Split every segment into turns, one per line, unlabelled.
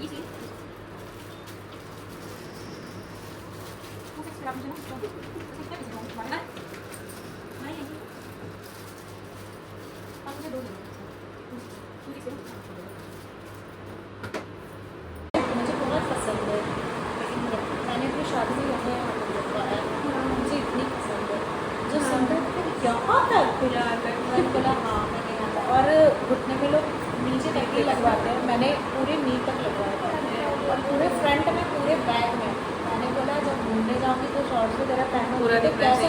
मुझे बहुत पसंद है, मैंने अपनी शादी में लगा है, मुझे इतनी पसंद है जो सुंदर यहाँ तक मैंने बोला हाँ मैंने यहाँ तक। और घुटने में लोग नीचे तक ही लगवाते हैं, मैंने पूरे नी तक लगवाया था और पूरे फ्रंट में पूरे बैक में। मैंने बोला जब घूमने जाऊँगी तो शॉर्ट्स वगैरह पहनूंगी तो कैसे,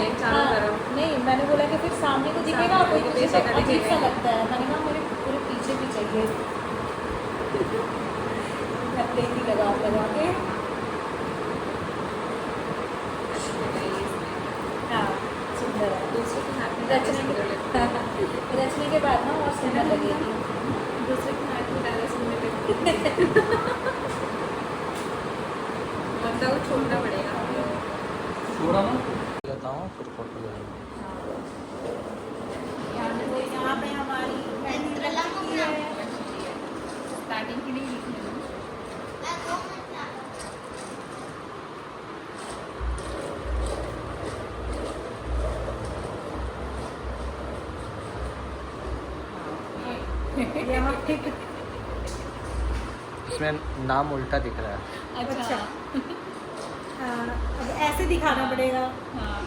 नहीं मैंने बोला कि फिर सामने को दिखेगा कोई मुझे तो अजीब सा लगता है। मैंने कहा मेरे पूरे पीछे भी चाहिए ही लगा के। हाँ सुंदर है, रचने के बाद ना और सुंदर लगेगी।
दूसरे के हाथ में डाला सुनने लगती बंदा को छोड़ना पड़ेगा।
छोड़ा ना लेता हूँ फिर फोटो ले लूँगा।
यहाँ पे हमारी
स्टार्टिंग की नहीं लिखी है।
इसमें नाम उल्टा दिख रहा है।
अच्छा हाँ, अब ऐसे दिखाना पड़ेगा।
हाँ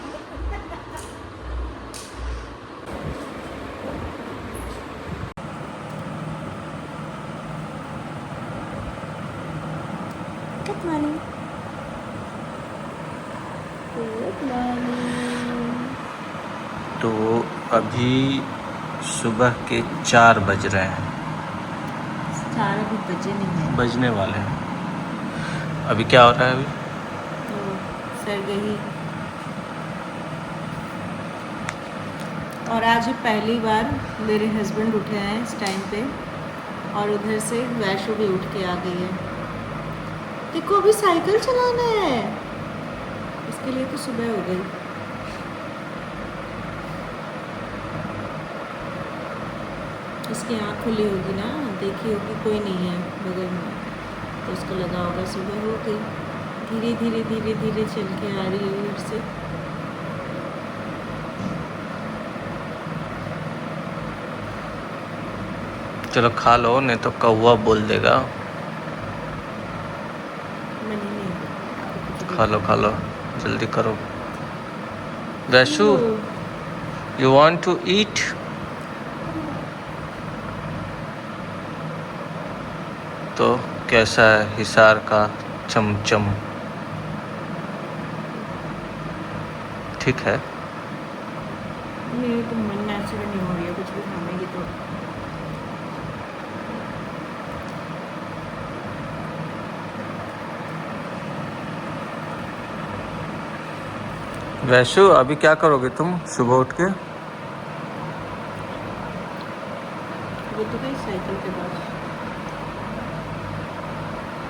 गुड मॉर्निंग, गुड मॉर्निंग।
तो अभी सुबह के 4 बज रहे हैं,
4 अभी बजे नहीं है
बजने वाले हैं। अभी क्या हो रहा है? अभी
तो सरगही, और आज पहली बार मेरे हस्बैंड उठे हैं इस टाइम पे, और उधर से वैशु भी उठ के आ गई है। देखो अभी साइकिल चलाना है, इसके लिए तो सुबह हो गई। इसकी आँख खुली होगी ना, देखी होगी कोई नहीं है बगल में, तो उसको लगा होगा सुबह हो गई। धीरे धीरे धीरे धीरे चल के आ रही है उधर से।
चलो खा लो, नहीं तो कौवा बोल देगा।
मैंने नहीं
खा लो जल्दी करो। Vaishu you want to eat? तो कैसा है हिसार का चमचम? ठीक है।
मेरी तो मन नेचुरल नहीं हो रही है कुछ भी खाने की। तो
वैशु अभी क्या करोगे तुम सुबह उठ के?
वो तो गई साइकिल के पास।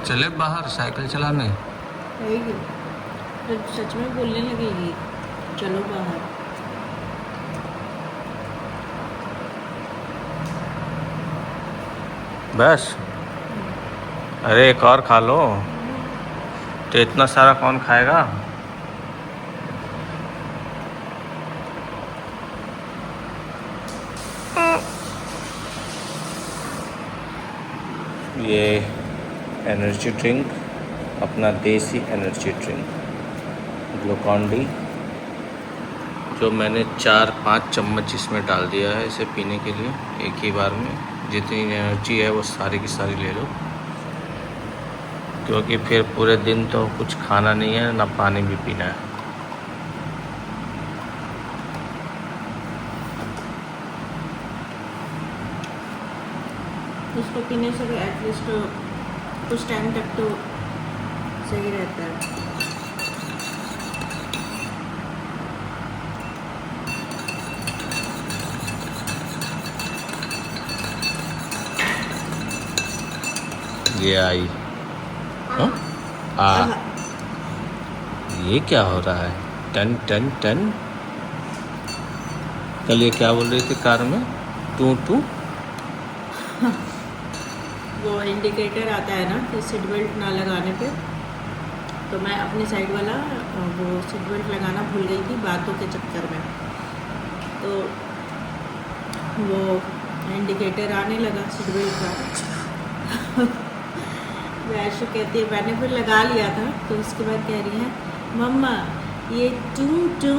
चले बाहर साइकिल चलाने।
रहेगी फिर सच में बोलने लगेगी चलो बाहर।
बस अरे एक और खा लो, तो इतना सारा कौन खाएगा? ये एनर्जी ड्रिंक, अपना देसी एनर्जी ड्रिंक ग्लूकॉन-डी, जो मैंने 4-5 चम्मच इसमें डाल दिया है इसे पीने के लिए एक ही बार में। जितनी एनर्जी है वो सारी की सारी ले लो, क्योंकि फिर पूरे दिन तो कुछ खाना नहीं है ना पानी भी पीना है।
इसको पीने से भी एटलीस्ट कुछ टाइम तक तो सही रहता है।
ये आई हाँ? ये क्या हो रहा है? टन टन टन। कल ये क्या बोल रही थी कार में? To to.
वो इंडिकेटर आता है ना कि सीट बेल्ट ना लगाने पे, तो मैं अपनी साइड वाला वो सीट बेल्ट लगाना भूल गई थी बातों के चक्कर में। तो वो इंडिकेटर आने लगा सीट बेल्ट का। वैशु कहती है मैंने फिर लगा लिया था, तो उसके बाद कह रही है मम्मा ये टू टू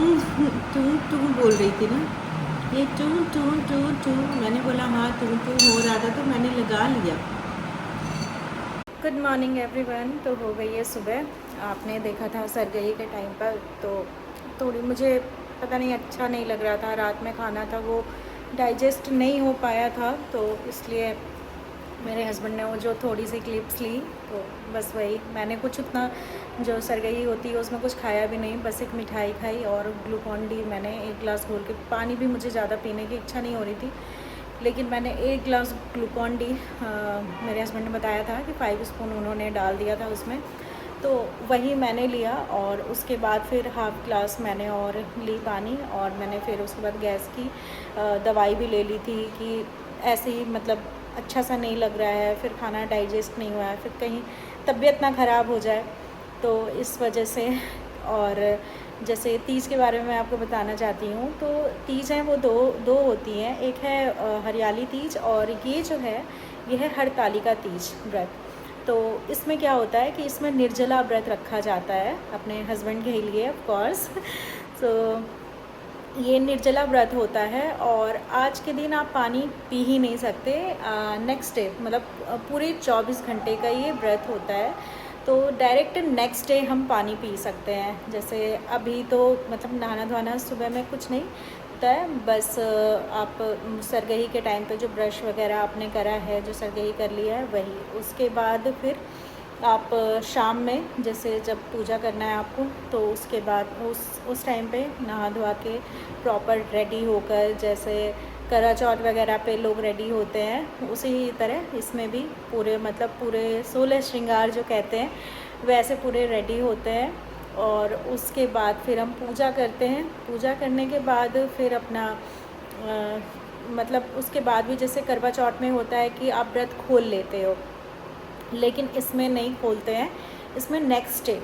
टू टू बोल रही थी ना, ये टू टू टू टू। मैंने बोला हाँ टू टू हो रहा था तो मैंने लगा लिया।
Good morning everyone. तो हो गई है सुबह, आपने देखा था सरगही के टाइम पर, तो थोड़ी मुझे पता नहीं अच्छा नहीं लग रहा था, रात में खाना था वो डाइजेस्ट नहीं हो पाया था, तो इसलिए मेरे हस्बैंड ने वो जो थोड़ी सी क्लिप्स ली, तो बस वही मैंने कुछ उतना जो सरगही होती है उसमें कुछ खाया भी नहीं, बस एक मिठाई खाई और ग्लूकॉन डी मैंने 1 गिलास घोल के, पानी भी मुझे ज़्यादा पीने की इच्छा नहीं हो रही थी, लेकिन मैंने 1 गिलास ग्लूकॉन डी मेरे हस्बैंड ने बताया था कि 5 स्पून उन्होंने डाल दिया था उसमें, तो वही मैंने लिया। और उसके बाद फिर हाफ़ ग्लास मैंने और ली पानी, और मैंने फिर उसके बाद गैस की दवाई भी ले ली थी कि ऐसे ही मतलब अच्छा सा नहीं लग रहा है, फिर खाना डाइजेस्ट नहीं हुआ है, फिर कहीं तबीयत ना ख़राब हो जाए, तो इस वजह से। और जैसे तीज के बारे में मैं आपको बताना चाहती हूँ, तो तीज हैं वो दो होती हैं, एक है हरियाली तीज, और ये जो है ये है हरतालिका तीज व्रत। तो इसमें क्या होता है कि इसमें निर्जला व्रत रखा जाता है अपने हस्बैंड के लिए ऑफ कोर्स। तो ये निर्जला व्रत होता है, और आज के दिन आप पानी पी ही नहीं सकते, नेक्स्ट डे मतलब पूरे 24 घंटे का ये व्रत होता है, तो डायरेक्ट नेक्स्ट डे हम पानी पी सकते हैं। जैसे अभी तो मतलब नहाना धोना सुबह में कुछ नहीं होता है, बस आप सरगही के टाइम पे जो ब्रश वगैरह आपने करा है, जो सरगही कर लिया है वही, उसके बाद फिर आप शाम में जैसे जब पूजा करना है आपको, तो उसके बाद उस टाइम पे नहा धोआ के प्रॉपर रेडी होकर, जैसे करवा चौथ वगैरह पे लोग रेडी होते हैं, उसी तरह इसमें भी पूरे मतलब पूरे 16 श्रृंगार जो कहते हैं वैसे पूरे रेडी होते हैं। और उसके बाद फिर हम पूजा करते हैं, पूजा करने के बाद फिर अपना मतलब उसके बाद भी जैसे करवा चौथ में होता है कि आप व्रत खोल लेते हो, लेकिन इसमें नहीं खोलते हैं, इसमें नेक्स्ट डे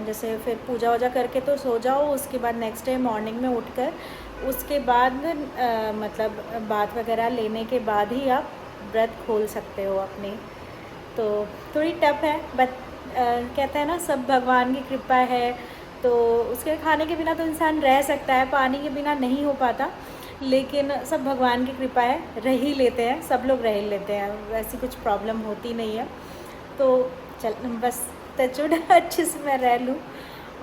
जैसे फिर पूजा वूजा करके तो सो जाओ, उसके बाद नेक्स्ट डे मॉर्निंग में उठकर उसके बाद मतलब बात वगैरह लेने के बाद ही आप व्रत खोल सकते हो अपनी। तो थोड़ी टफ है, बट कहते हैं ना सब भगवान की कृपा है, तो उसके खाने के बिना तो इंसान रह सकता है, पानी के बिना नहीं हो पाता, लेकिन सब भगवान की कृपा है, रह ही लेते हैं, सब लोग रह ही लेते हैं, वैसी कुछ प्रॉब्लम होती नहीं है। तो चल बस टचवुड अच्छे से मैं रह लूँ,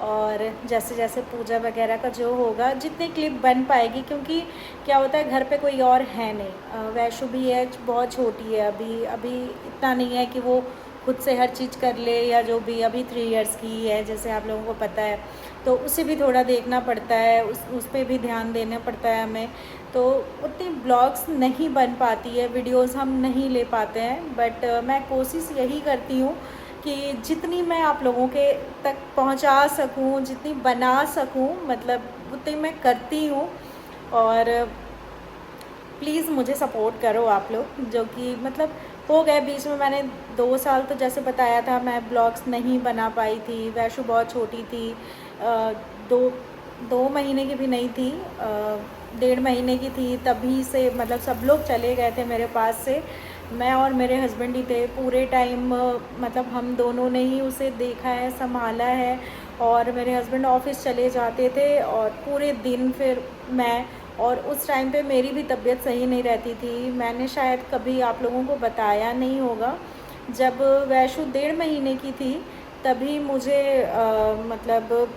और जैसे जैसे पूजा वगैरह का जो होगा जितनी क्लिप बन पाएगी, क्योंकि क्या होता है घर पे कोई और है नहीं, वैशु भी है बहुत छोटी है, अभी इतना नहीं है कि वो खुद से हर चीज़ कर ले, या जो भी अभी 3 इयर्स की है जैसे आप लोगों को पता है, तो उसे भी थोड़ा देखना पड़ता है, उस पर भी ध्यान देना पड़ता है हमें, तो उतनी ब्लॉग्स नहीं बन पाती है, वीडियोस हम नहीं ले पाते हैं, बट मैं कोशिश यही करती हूँ कि जितनी मैं आप लोगों के तक पहुँचा सकूँ, जितनी बना सकूँ, मतलब उतनी मैं करती हूँ। और प्लीज़ मुझे सपोर्ट करो आप लोग, जो कि मतलब हो गए बीच में मैंने 2 साल तो जैसे बताया था मैं ब्लॉग्स नहीं बना पाई थी, वैशु बहुत छोटी थी, 2 महीने की भी नहीं थी, 1.5 महीने की थी, तभी से मतलब सब लोग चले गए थे मेरे पास से, मैं और मेरे हस्बैंड ही थे पूरे टाइम, मतलब हम दोनों ने ही उसे देखा है, संभाला है, और मेरे हस्बैंड ऑफिस चले जाते थे और पूरे दिन फिर मैं, और उस टाइम पे मेरी भी तबीयत सही नहीं रहती थी, मैंने शायद कभी आप लोगों को बताया नहीं होगा, जब वैशु 1.5 महीने की थी तभी मुझे मतलब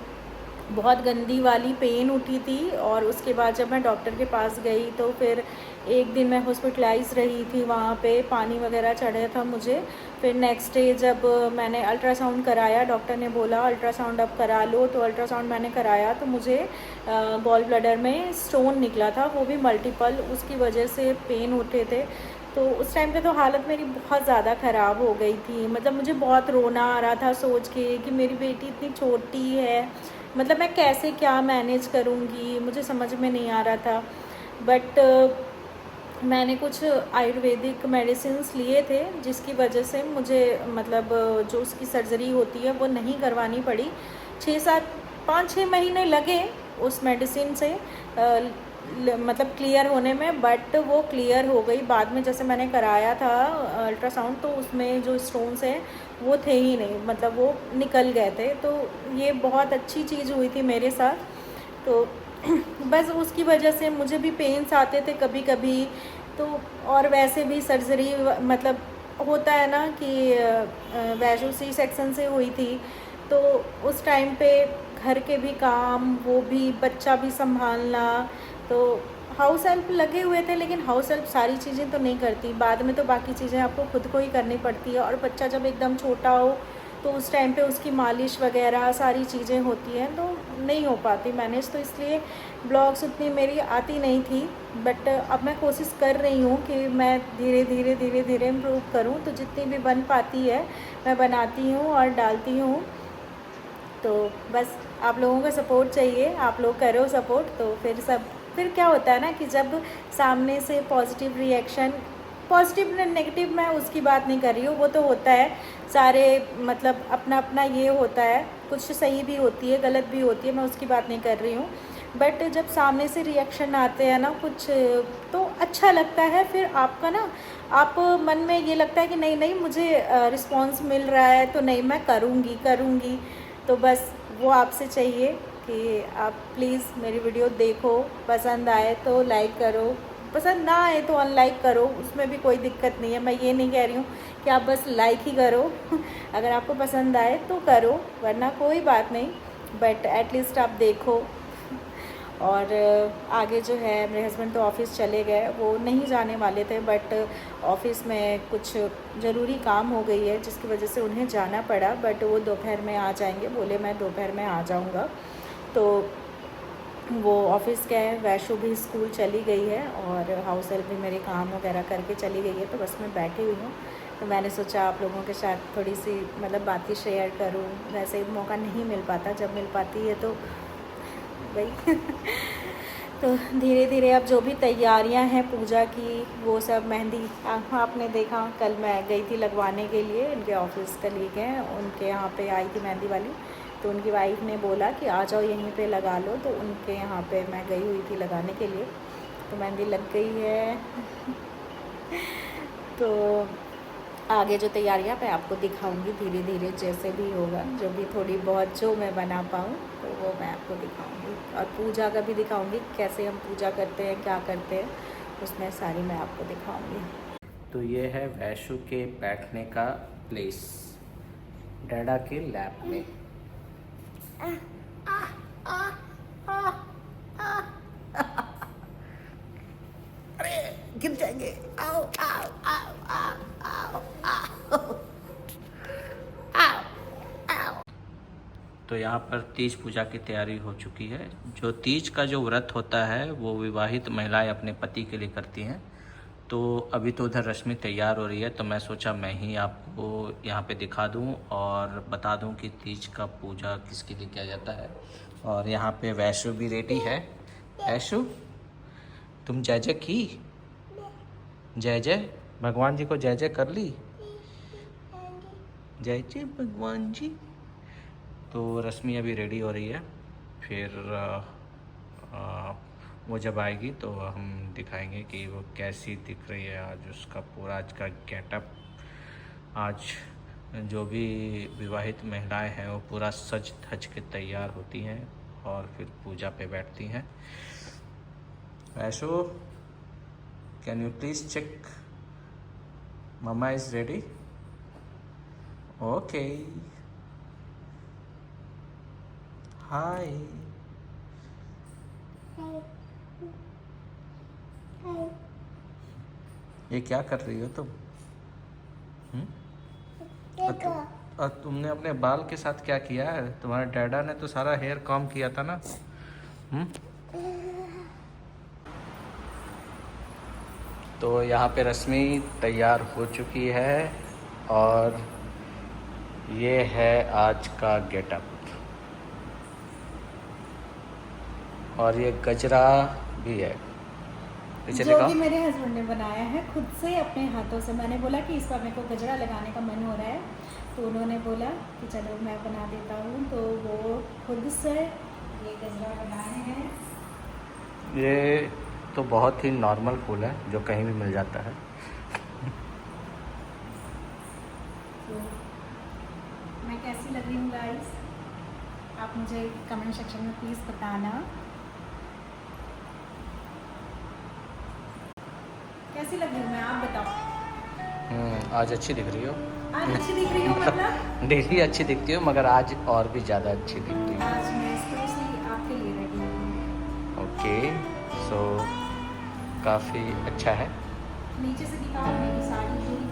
बहुत गंदी वाली पेन उठी थी, और उसके बाद जब मैं डॉक्टर के पास गई तो फिर 1 दिन मैं हॉस्पिटलाइज रही थी, वहाँ पे पानी वगैरह चढ़ा था मुझे। फिर नेक्स्ट डे जब मैंने अल्ट्रासाउंड कराया, डॉक्टर ने बोला अल्ट्रासाउंड अब करा लो, तो अल्ट्रासाउंड मैंने कराया तो मुझे गॉल ब्लैडर में स्टोन निकला था, वो भी मल्टीपल, उसकी वजह से पेन उठे थे। तो उस टाइम पे तो हालत मेरी बहुत ज़्यादा ख़राब हो गई थी, मतलब मुझे बहुत रोना आ रहा था सोच के कि मेरी बेटी इतनी छोटी है, मतलब मैं कैसे क्या मैनेज करूँगी, मुझे समझ में नहीं आ रहा था। बट मैंने कुछ आयुर्वेदिक मेडिसिन्स लिए थे जिसकी वजह से मुझे मतलब जो उसकी सर्जरी होती है वो नहीं करवानी पड़ी। 5-6 महीने लगे उस मेडिसिन से मतलब क्लियर होने में, बट वो क्लियर हो गई। बाद में जैसे मैंने कराया था अल्ट्रासाउंड तो उसमें जो स्टोन्स हैं वो थे ही नहीं, मतलब वो निकल गए थे। तो ये बहुत अच्छी चीज़ हुई थी मेरे साथ। तो बस उसकी वजह से मुझे भी पेन्स आते थे कभी कभी। तो और वैसे भी सर्जरी मतलब होता है ना कि वैसे सी सेक्शन से हुई थी, तो उस टाइम पे घर के भी काम, वो भी बच्चा भी संभालना, तो हाउस हेल्प लगे हुए थे, लेकिन हाउस हेल्प सारी चीज़ें तो नहीं करती। बाद में तो बाकी चीज़ें आपको खुद को ही करनी पड़ती है। और बच्चा जब एकदम छोटा हो तो उस टाइम पे उसकी मालिश वगैरह सारी चीज़ें होती हैं, तो नहीं हो पाती मैनेज। तो इसलिए ब्लॉग्स उतनी मेरी आती नहीं थी, बट अब मैं कोशिश कर रही हूँ कि मैं धीरे धीरे इम्प्रूव करूँ। तो जितनी भी बन पाती है मैं बनाती हूँ और डालती हूँ। तो बस आप लोगों का सपोर्ट चाहिए, आप लोग करो सपोर्ट तो फिर क्या होता है ना कि जब सामने से पॉजिटिव रिएक्शन, पॉजिटिव नेगेटिव मैं उसकी बात नहीं कर रही हूँ, वो तो होता है सारे, मतलब अपना अपना ये होता है, कुछ सही भी होती है गलत भी होती है, मैं उसकी बात नहीं कर रही हूँ। बट जब सामने से रिएक्शन आते हैं ना कुछ, तो अच्छा लगता है। फिर आपका ना आप मन में ये लगता है कि नहीं मुझे रिस्पॉन्स मिल रहा है तो नहीं मैं करूँगी। तो बस वो आपसे चाहिए कि आप प्लीज़ मेरी वीडियो देखो, पसंद आए तो लाइक करो, पसंद ना आए तो अनलाइक करो, उसमें भी कोई दिक्कत नहीं है। मैं ये नहीं कह रही हूँ कि आप बस लाइक ही करो अगर आपको पसंद आए तो करो, वरना कोई बात नहीं, बट एटलीस्ट आप देखो। और आगे जो है मेरे हस्बैंड तो ऑफ़िस चले गए, वो नहीं जाने वाले थे, बट ऑफ़िस में कुछ ज़रूरी काम हो गई है जिसकी वजह से उन्हें जाना पड़ा। बट वो दोपहर में आ जाएंगे, बोले मैं दोपहर में आ जाऊंगा। तो वो ऑफ़िस गए, वैशु भी स्कूल चली गई है और हाउस हेल्प भी मेरे काम वगैरह करके चली गई है। तो बस मैं बैठी हुई हूँ, तो मैंने सोचा आप लोगों के साथ थोड़ी सी मतलब बातें शेयर करूँ। वैसे मौका नहीं मिल पाता, जब मिल पाती है तो भाई तो धीरे धीरे अब जो भी तैयारियां हैं पूजा की, वो सब मेहंदी आपने देखा, कल मैं गई थी लगवाने के लिए, इनके ऑफिस कलीग हैं उनके यहाँ पे आई थी मेहंदी वाली, तो उनकी वाइफ ने बोला कि आ जाओ यहीं पे लगा लो, तो उनके यहाँ पे मैं गई हुई थी लगाने के लिए। तो मेहंदी लग गई है तो आगे जो तैयारियां मैं आपको दिखाऊंगी धीरे धीरे, जैसे भी होगा, जो भी थोड़ी बहुत जो मैं बना पाऊँ तो वो मैं आपको दिखाऊंगी। और पूजा का भी दिखाऊंगी, कैसे हम पूजा करते हैं, क्या करते हैं, उसमें सारी मैं आपको दिखाऊंगी।
तो ये है वैशु के बैठने का प्लेस, डैडा के लैप में। अरे गिर जाएंगे, आओ आओ आओ आओ आओ आओ आओ आओ। तो यहाँ पर तीज पूजा की तैयारी हो चुकी है। जो तीज का जो व्रत होता है वो विवाहित महिलाएं अपने पति के लिए करती हैं। तो अभी तो उधर रश्मि तैयार हो रही है, तो मैं सोचा मैं ही आपको यहाँ पे दिखा दूँ और बता दूँ कि तीज का पूजा किसके लिए किया जाता है। और यहाँ पे वैशु भी रेडी है। वैशु तुम जय जय की, जय जय भगवान जी को जय जय कर ली, जय जय भगवान जी। तो रश्मि अभी रेडी हो रही है, फिर वो जब आएगी तो हम दिखाएंगे कि वो कैसी दिख रही है आज, उसका पूरा आज का गेटअप। आज जो भी विवाहित महिलाएं हैं वो पूरा सज धज के तैयार होती हैं और फिर पूजा पे बैठती हैं। Vaishu can you please check mamma is ready? Okay hi. ये क्या कर रही हो तुम? और तुमने अपने बाल के साथ क्या किया है? तुम्हारे डैडा ने तो सारा हेयर कॉम किया था ना। तो यहाँ पे रश्मि तैयार हो चुकी है और ये है आज का गेटअप। और ये गजरा भी है। पीछे
जो
दिखाओ।
कि मेरे हस्बैंड ने बनाया है खुद से अपने हाथों से। मैंने बोला कि इस बार मेरे को गजरा लगाने का मन हो रहा है, तो उन्होंने बोला कि चलो मैं बना देता हूँ। तो वो खुद से ये गजरा बनाए हैं।
ये तो बहुत ही नॉर्मल फूल है जो कहीं भी मिल जाता है।
तो मैं कैसी लग रही हूँ गाइस, आप मुझे कमेंट सेक्शन में प्लीज़ बताना कैसी लग रही हूँ मैं, आप बताओ।
आज अच्छी दिख रही हो।
आज अच्छी दिख रही हूँ मतलब
डेली अच्छी दिखती हो, मगर आज और भी ज़्यादा अच्छी दिखती हो।
आज मैं स्पेशली आपके लिए रेडी हूँ।
ओके, सो काफ़ी अच्छा है।
नीचे से दिखाओ मेरी साड़ी पूरी।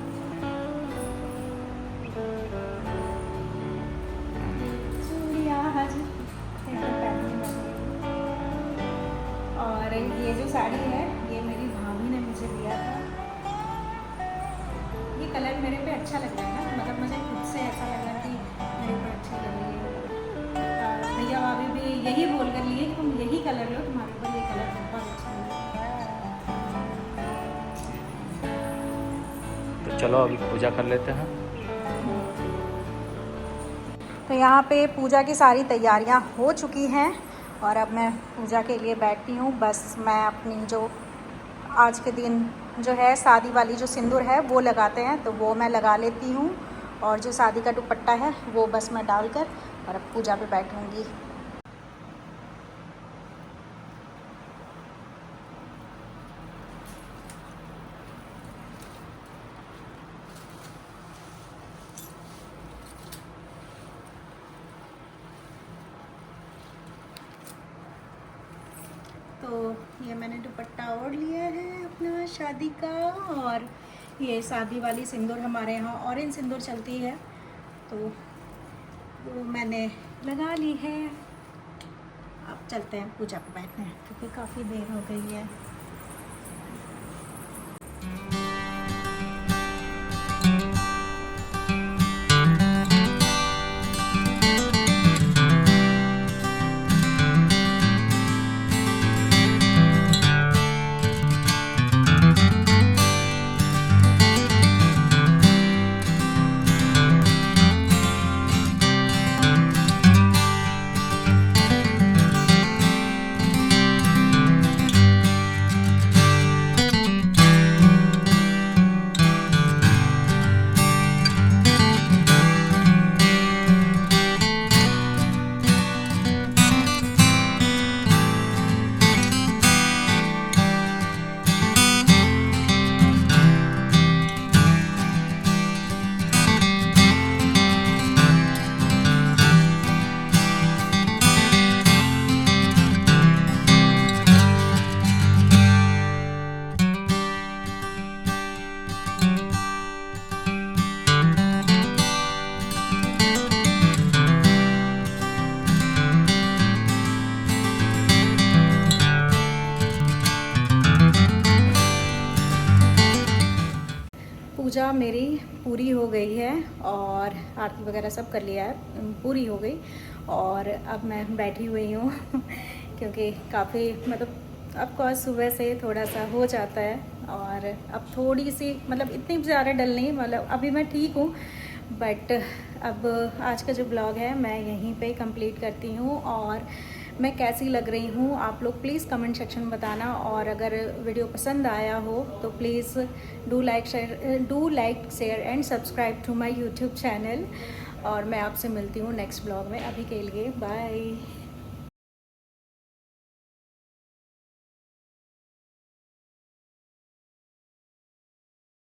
चूड़ियाँ आज एकदम पहनने वाली हूँ। और ये जो साड़ी है ये मेरी भाभी ने मुझे दिया था। ये कलर मेरे पे अच्छा लग रहा है ना, मतलब मुझे खुद से ऐसा लग रहा है कि मेरे ऊपर अच्छी लग रही है। भैया भाभी भी यही बोल कर लिए कि तुम यही कलर लो, तुम्हारे ऊपर ये कलर बहुत अच्छा लग रहा है।
तो चलो अभी पूजा कर लेते हैं।
तो यहाँ पे पूजा की सारी तैयारियाँ हो चुकी हैं और अब मैं पूजा के लिए बैठती हूँ। बस मैं अपनी जो आज के दिन जो है शादी वाली जो सिंदूर है वो लगाते हैं, तो वो मैं लगा लेती हूँ। और जो शादी का दुपट्टा है वो बस मैं डालकर और अब पूजा पे बैठूँगी। तो ये मैंने दुपट्टा ओढ़ लिया है अपना शादी का। और ये शादी वाली सिंदूर हमारे यहाँ ऑरेंज सिंदूर चलती है, तो वो मैंने लगा ली है। अब चलते हैं पूजा पे बैठने, क्योंकि काफ़ी देर हो गई है। पूजा मेरी पूरी हो गई है और आरती वगैरह सब कर लिया है, पूरी हो गई। और अब मैं बैठी हुई हूँ क्योंकि काफ़ी मतलब अब कोर्स सुबह से थोड़ा सा हो जाता है। और अब थोड़ी सी मतलब इतनी ज़्यादा डल नहीं, मतलब अभी मैं ठीक हूँ। बट अब आज का जो ब्लॉग है मैं यहीं पे कंप्लीट करती हूँ। और मैं कैसी लग रही हूँ आप लोग प्लीज़ कमेंट सेक्शन में बताना। और अगर वीडियो पसंद आया हो तो please do like share and subscribe to my YouTube channel. और मैं आपसे मिलती हूँ नेक्स्ट ब्लॉग में। अभी के लिए बाय।